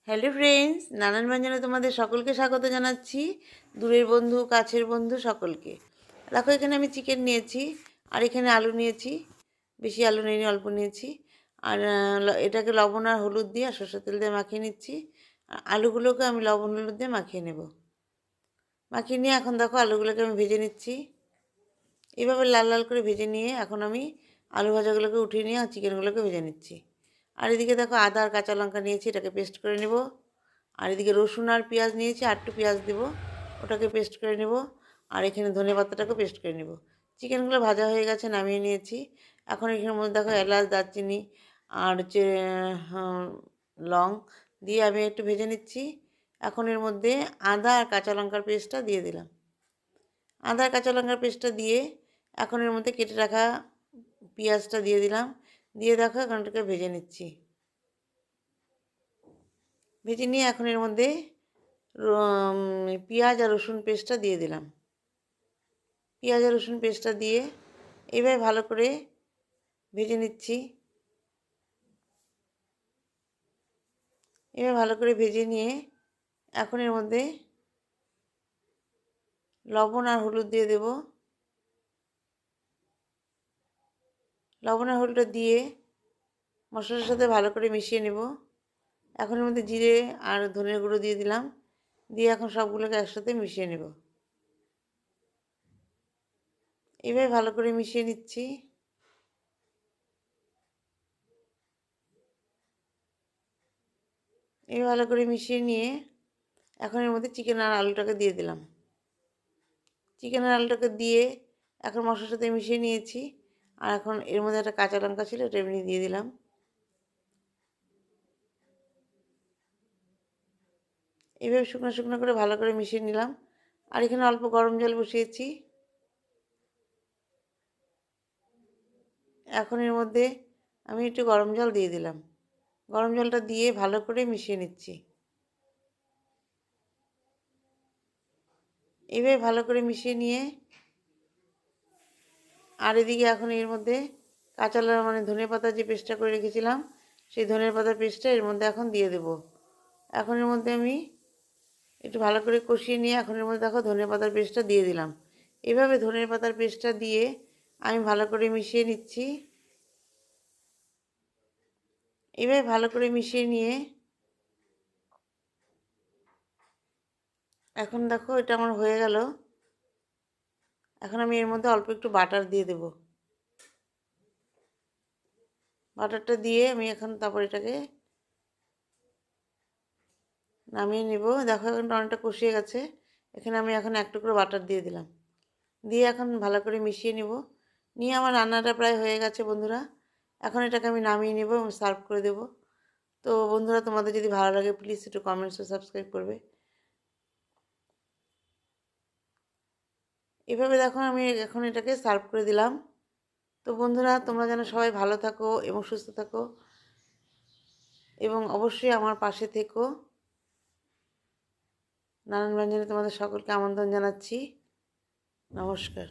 Hello friends, নানান ব্যঞ্জনে তোমাদের সকলকে স্বাগত জানাচ্ছি। দূরের বন্ধু, কাছের বন্ধু সকলকে। দেখো, এখানে আমি চিকেন নিয়েছি আর এখানে আলু নিয়েছি। বেশি আলু নিইনি, অল্প নিয়েছি। আর এটাকে লবণ আর হলুদ দিয়ে আর সরষের তেল দিয়ে মাখিয়ে নিচ্ছি। আর আলুগুলোকে আমি লবণ হলুদ দিয়ে মাখিয়ে নেব। মাখিয়ে নিয়ে এখন দেখো আলুগুলোকে আমি ভেজে নিচ্ছি। এইভাবে লাল লাল করে ভেজে নিয়ে এখন আমি আলু ভাজাগুলোকে উঠিয়ে নিয়ে আর চিকেনগুলোকে ভেজে নিচ্ছি। আর এদিকে দেখো আদা আর কাঁচা লঙ্কা নিয়েছি, এটাকে পেস্ট করে নেব। আর এদিকে রসুন আর পেঁয়াজ নিয়েছি, আর একটু পেঁয়াজ দেবো, ওটাকে পেস্ট করে নেব। আর এখানে ধনে পাতাটাকে পেস্ট করে নেব। চিকেনগুলো ভাজা হয়ে গেছে, নামিয়ে নিয়েছি। এখন এখানের মধ্যে দেখো এলাচ, দারচিনি আর হচ্ছে লং দিয়ে আমি একটু ভেজে নিচ্ছি। এখন এর মধ্যে আদা আর কাঁচা লঙ্কার পেস্টটা দিয়ে দিলাম। আদা কাঁচা লঙ্কার পেস্টটা দিয়ে এখন এর মধ্যে কেটে রাখা পেঁয়াজটা দিয়ে দিলাম। দিয়ে দেখো এখন এটাকে ভেজে নিচ্ছি। ভেজে নিয়ে এখন এর মধ্যে পেঁয়াজ আর রসুন পেস্টটা দিয়ে দিলাম। পেঁয়াজ আর রসুন পেস্টটা দিয়ে এভাবে ভালো করে ভেজে নিচ্ছি। এভাবে ভালো করে ভেজে নিয়ে এখন এর মধ্যে লবণ আর হলুদ দিয়ে দেব। লবণ আর হলুদটা দিয়ে মশলার সাথে ভালো করে মিশিয়ে নেব। এখন এর মধ্যে জিরে আর ধনের গুঁড়ো দিয়ে দিলাম। দিয়ে এখন সবগুলোকে একসাথে মিশিয়ে নেব। এভাবে ভালো করে মিশিয়ে নিচ্ছি। এভাবে ভালো করে মিশিয়ে নিয়ে এখন এর মধ্যে চিকেন আর আলুটাকে দিয়ে দিলাম। চিকেন আর আলুটাকে দিয়ে এখন মশলার সাথে মিশিয়ে নিয়েছি। আর এখন এর মধ্যে একটা কাঁচা লঙ্কা ছিল, এটা এমনি দিয়ে দিলাম। এইভাবে শুকনো শুকনো করে ভালো করে মিশিয়ে নিলাম। আর এখানে অল্প গরম জল বসিয়েছি। এখন এর মধ্যে আমি একটু গরম জল দিয়ে দিলাম। গরম জলটা দিয়ে ভালো করে মিশিয়ে নিচ্ছি। এইভাবে ভালো করে মিশিয়ে নিয়ে আর এদিকে এখন এর মধ্যে কাঁচা ধনেপাতা যে পেস্টটা করে রেখেছিলাম, সেই ধনেপাতার পেস্টটা এর মধ্যে এখন দিয়ে দেব। এখন এর মধ্যে আমি একটু ভালো করে কষিয়ে নিয়ে এখন এর মধ্যে দেখো ধনেপাতার পেস্টটা দিয়ে দিলাম। এভাবে ধনেপাতার পেস্টটা দিয়ে আমি ভালো করে মিশিয়ে নিচ্ছি। এভাবে ভালো করে মিশিয়ে নিয়ে এখন দেখো এটা আমার হয়ে গেল। এখন আমি এর মধ্যে অল্প একটু বাটার দিয়ে দেব। বাটারটা দিয়ে আমি এখন তারপর এটাকে নামিয়ে নেব। দেখো এখন অনেকটা কষিয়ে গেছে। এখানে আমি এখন এক টুকরো বাটার দিয়ে দিলাম। দিয়ে এখন ভালো করে মিশিয়ে নেব। নিয়ে আমার রান্নাটা প্রায় হয়ে গেছে বন্ধুরা। এখন এটাকে আমি নামিয়ে নেব এবং সার্ভ করে দেব। তো বন্ধুরা, তোমাদের যদি ভালো লাগে প্লিজ একটু কমেন্টস ও সাবস্ক্রাইব করবে। এভাবে দেখো আমি এখন এটাকে সার্ভ করে দিলাম। তো বন্ধুরা, তোমরা যেন সবাই ভালো থাকো এবং সুস্থ থাকো এবং অবশ্যই আমার পাশে থেকো। নানান ব্যঞ্জনে তোমাদের সকলকে আমন্ত্রণ জানাচ্ছি। নমস্কার।